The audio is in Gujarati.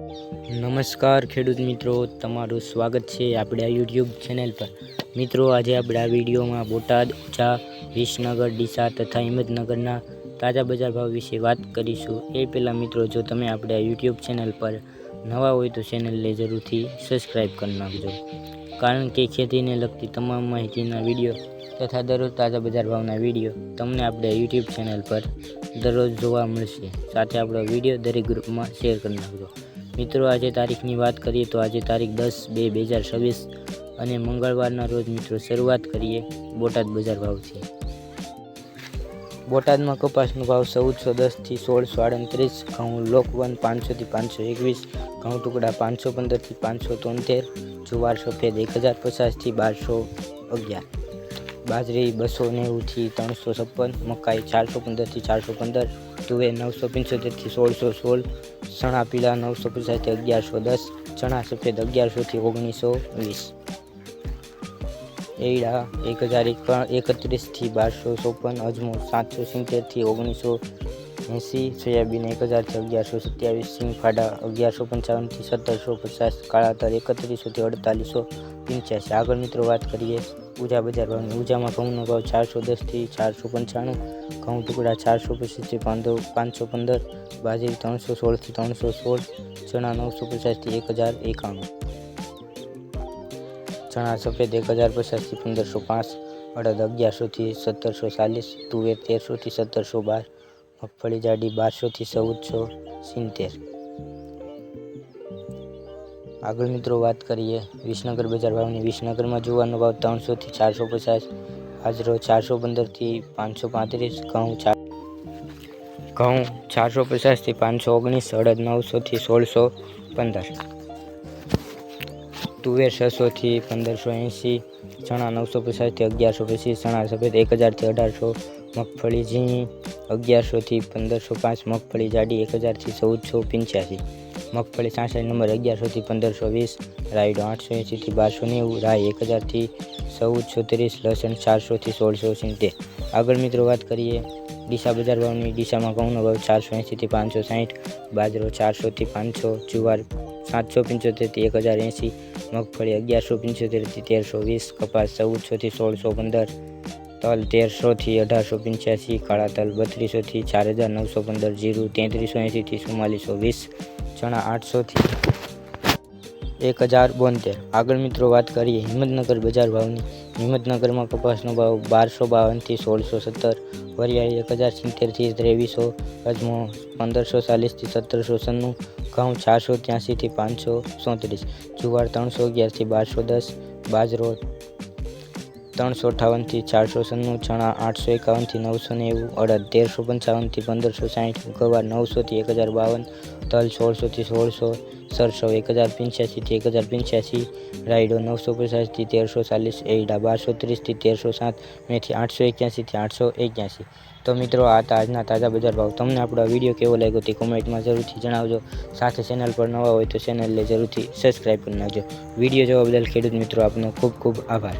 નમસ્કાર ખેડૂત મિત્રો, તમારું સ્વાગત છે આપણે આ યુટ્યુબ ચેનલ પર। મિત્રો, આજે આપણે આ વિડીયોમાં બોટાદ, ઉંઝા, વિસનગર, ડીસા તથા હિંમતનગરના તાજા બજાર ભાવ વિશે વાત કરીશું। એ પહેલાં મિત્રો, જો તમે આપણે આ યુટ્યુબ ચેનલ પર નવા હોય તો ચેનલને જરૂરથી સબસ્ક્રાઈબ કરી નાખજો, કારણ કે ખેતીને લગતી તમામ માહિતીના વિડીયો તથા દરરોજ તાજા બજાર ભાવના વિડીયો તમને આપણે યુટ્યુબ ચેનલ પર દરરોજ જોવા મળશે। સાથે આપણો વિડીયો દરેક ગ્રુપમાં શેર કરી નાખજો। મિત્રો, આજે તારીખની વાત કરીએ તો આજે તારીખ 10/2/2026 અને મંગળવારના રોજ મિત્રો શરૂઆત કરીએ બોટાદ બજાર ભાવથી। બોટાદમાં કપાસનો ભાવ 1410 થી 1638, ઘઉં લોકવન 500 થી 521, ઘઉં ટુકડા 515 થી 573, જુવાર સફેદ 1050 થી 1211, બાજરી 290 થી 356, મકાઈ 415 થી 415, તુવેર 975 થી 1616, ચણા પીળા 950 થી 1110, ચણા સફેદ 1100 થી 1920, એડા 1031 થી 1254, અજમો 770 થી 1980, સોયાબીન 1000 થી 1127, સિંગફાડા 1155 થી 1750, કાળા તલ 3100 થી 4885। આગળ મિત્રો વાત કરીએ ઉંઝા બજાર ભાવની। ઉંઝામાં ઘઉંનો ભાવ 410 થી 495, ઘઉં ટુકડા 425 થી 515, બાજરી 316 થી 316, ચણા 950 થી 1091, ચણા સફેદ 1050 થી 1505, અડદ 1100 થી 1740, તુવેર 1300 થી 1712, મગફળી જાડી 1200 થી 1470। આગળ મિત્રો વાત કરીએ વિસનગર બજાર ભાવની। વિસનગરમાં જુવારનો ભાવ 300 થી 450, બાજરો 415 થી 535, ઘઉં 450 થી 519, અડદ 900 થી 1615, તુવેર 600 થી 1580, ચણા 950 થી 1125, ચણા સફેદ 1000 થી 1800, મગફળી ઝીણી 1100 થી 1505, મગફળી જાડી 1000 થી 1485, મગફળી 66 નંબર 1100 થી 1520, રાયડો 880 થી 1290, રાઈ 1000 થી 1430, લસણ 400 થી 1670। આગળ મિત્રો વાત કરીએ ડીસા બજાર ભાવની। ડીસામાં ઘઉંનો ભાવ 480 થી 560, બાજરો 400 થી 500, જુવાર 775 થી 1080, મગફળી 1175 થી 1320, કપાસ 1400 થી 1615, તલ 1300 થી 1885, કાળા તલ 3200 થી 4915, જીરું 3380 થી 4420, ચણા 800 થી 1072। આગળ મિત્રો વાત કરીએ હિંમતનગર બજાર ભાવની। હિંમતનગરમાં કપાસનો ભાવ 1252 થી 1617, વરિયાળી 1070 થી 2300, અજમો 1540 થી 1796, ઘઉં 483 થી 537, જુવાર 311 થી 1210, બાજરો 358 થી 496, ચણા 851 થી 990, અડદ 1355 થી 1560, ગવાર 900 થી 1052, તલ 1600 થી 1600, સરસવ 1085 થી 1085, રાયડો 950 થી 1340, એરડા 1230 થી 1307, મેથી 881 થી 881। તો મિત્રો, આ આજના તાજા બજાર ભાવ। તમને આપણો વિડીયો કેવો લાગ્યો તે કોમેન્ટમાં જરૂરથી જણાવજો। સાથે ચેનલ પર નવા હોય તો ચેનલને જરૂરથી સબસ્ક્રાઈબ કરી નાખજો। વિડીયો જોવા બદલ ખેડૂત મિત્રો આપનો ખૂબ ખૂબ આભાર।